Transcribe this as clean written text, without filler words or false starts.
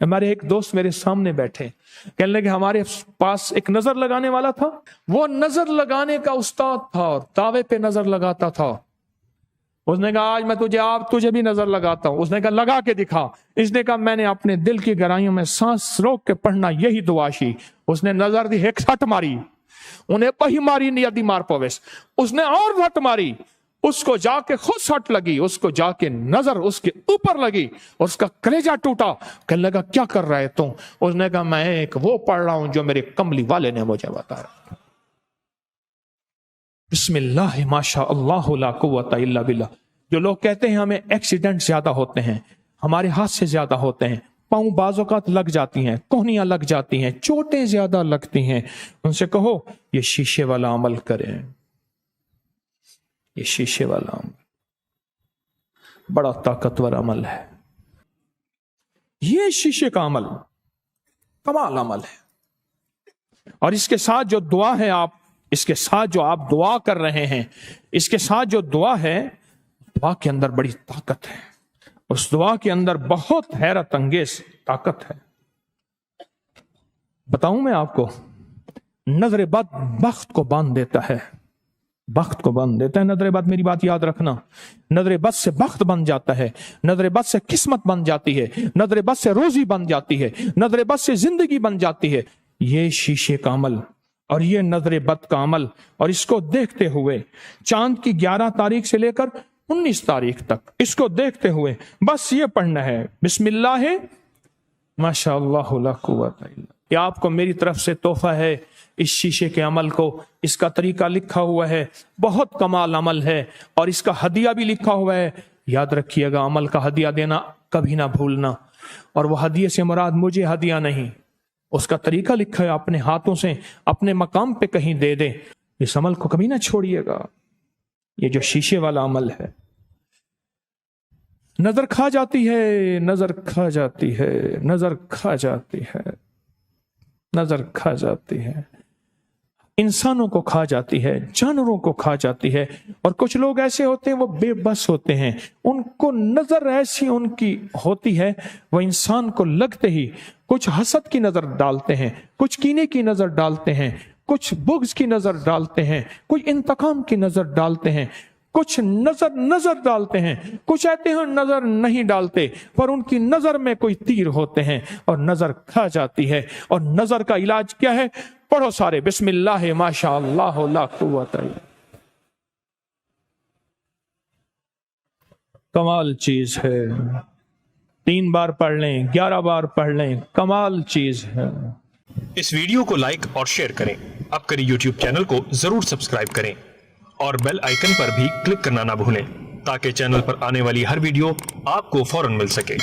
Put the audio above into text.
हमारे एक दोस्त मेरे सामने बैठे, कहने लगे हमारे पास एक नजर लगाने वाला था, वो नजर लगाने का उस्ताद था और दावे पे नजर लगाता था। उसने कहा आज मैं तुझे भी नजर लगाता हूं। उसने कहा लगा के दिखा। इसने कहा मैंने अपने दिल की गहराइयों में सांस रोक के पढ़ना यही दुआ शी। उसने नजर दी, एक सट मारी, उन्हें पही मारी नहीं यदि मार पवेस। उसने और सट मारी, उसको जाके खुद सट लगी, उसको जाके नजर उसके ऊपर लगी और उसका कलेजा टूटा। कहने लगा क्या कर रहा है तुम? उसने कहा मैं एक वो पढ़ रहा हूं जो मेरे कमली वाले ने मुझे बताया। बिस्मिल्लाह माशा अल्लाह ला कुव्वता इल्ला बिल्लाह। जो लोग कहते हैं हमें एक्सीडेंट ज्यादा होते हैं, हमारे हाथ से ज्यादा होते हैं, पांव बाज़ौक़ात लग जाती हैं, कोहनियां लग जाती हैं, चोटें ज्यादा लगती हैं, उनसे कहो ये शीशे वाला अमल करें। ये शीशे वाला अमल बड़ा ताकतवर अमल है। ये शीशे का अमल कमाल अमल है। और इसके साथ जो दुआ है, आप इसके साथ जो आप दुआ कर रहे हैं, इसके साथ जो दुआ है, दुआ के अंदर बड़ी ताकत है। उस दुआ के अंदर बहुत हैरत अंगेज ताकत है। बताऊं मैं आपको, नजर बद बख्त को बांध देता है, बख्त को बांध देता है। नजर बद, मेरी बात याद रखना, नजर बद से बख्त बन जाता है, नजर बद से किस्मत बन जाती है, नजर बद से रोजी बन जाती है, नजर बद से जिंदगी बन जाती है। ये शीशे का अमल और ये नजर बद का अमल, और इसको देखते हुए चांद की 11 तारीख से लेकर 19 तारीख तक इसको देखते हुए बस ये पढ़ना है बिस्मिल्लाह माशा अल्लाह ला कुव्वता इल्ला। ये आपको मेरी तरफ से तोहफा है इस शीशे के अमल को। इसका तरीका लिखा हुआ है, बहुत कमाल अमल है, और इसका हदिया भी लिखा हुआ है। याद रखिएगा, अमल का हदिया देना कभी ना भूलना। और वह हदिये से मुराद मुझे हदिया नहीं, उसका तरीका लिखा है, अपने हाथों से अपने मकाम पे कहीं दे दे। इस अमल को कभी ना छोड़िएगा। ये जो शीशे वाला अमल है, नजर खा जाती है, नजर खा जाती है, नजर खा जाती है, नजर खा जाती है, इंसानों को खा जाती है, जानवरों को खा जाती है। और कुछ लोग ऐसे होते हैं वो बेबस होते हैं, उनको नजर ऐसी उनकी होती है, वो इंसान को लगते ही कुछ हसद की नजर डालते हैं, कुछ कीने की नजर डालते हैं, कुछ बुग़्ज़ की नजर डालते हैं, कुछ इंतकाम की नजर डालते हैं, कुछ नजर डालते हैं, कुछ ऐसे हैं नजर नहीं डालते पर उनकी नजर में कोई तीर होते हैं और नजर खा जाती है। और नजर का इलाज क्या है? पढ़ो सारे बिस्मिल्लाह माशा अल्लाह ला कुव्वता इल्ला। कमाल चीज है, 3 बार पढ़ लें, 11 बार पढ़ लें, कमाल चीज है। इस वीडियो को लाइक और शेयर करें। आपके YouTube चैनल को जरूर सब्सक्राइब करें और बेल आइकन पर भी क्लिक करना ना भूलें, ताकि चैनल पर आने वाली हर वीडियो आपको फौरन मिल सके।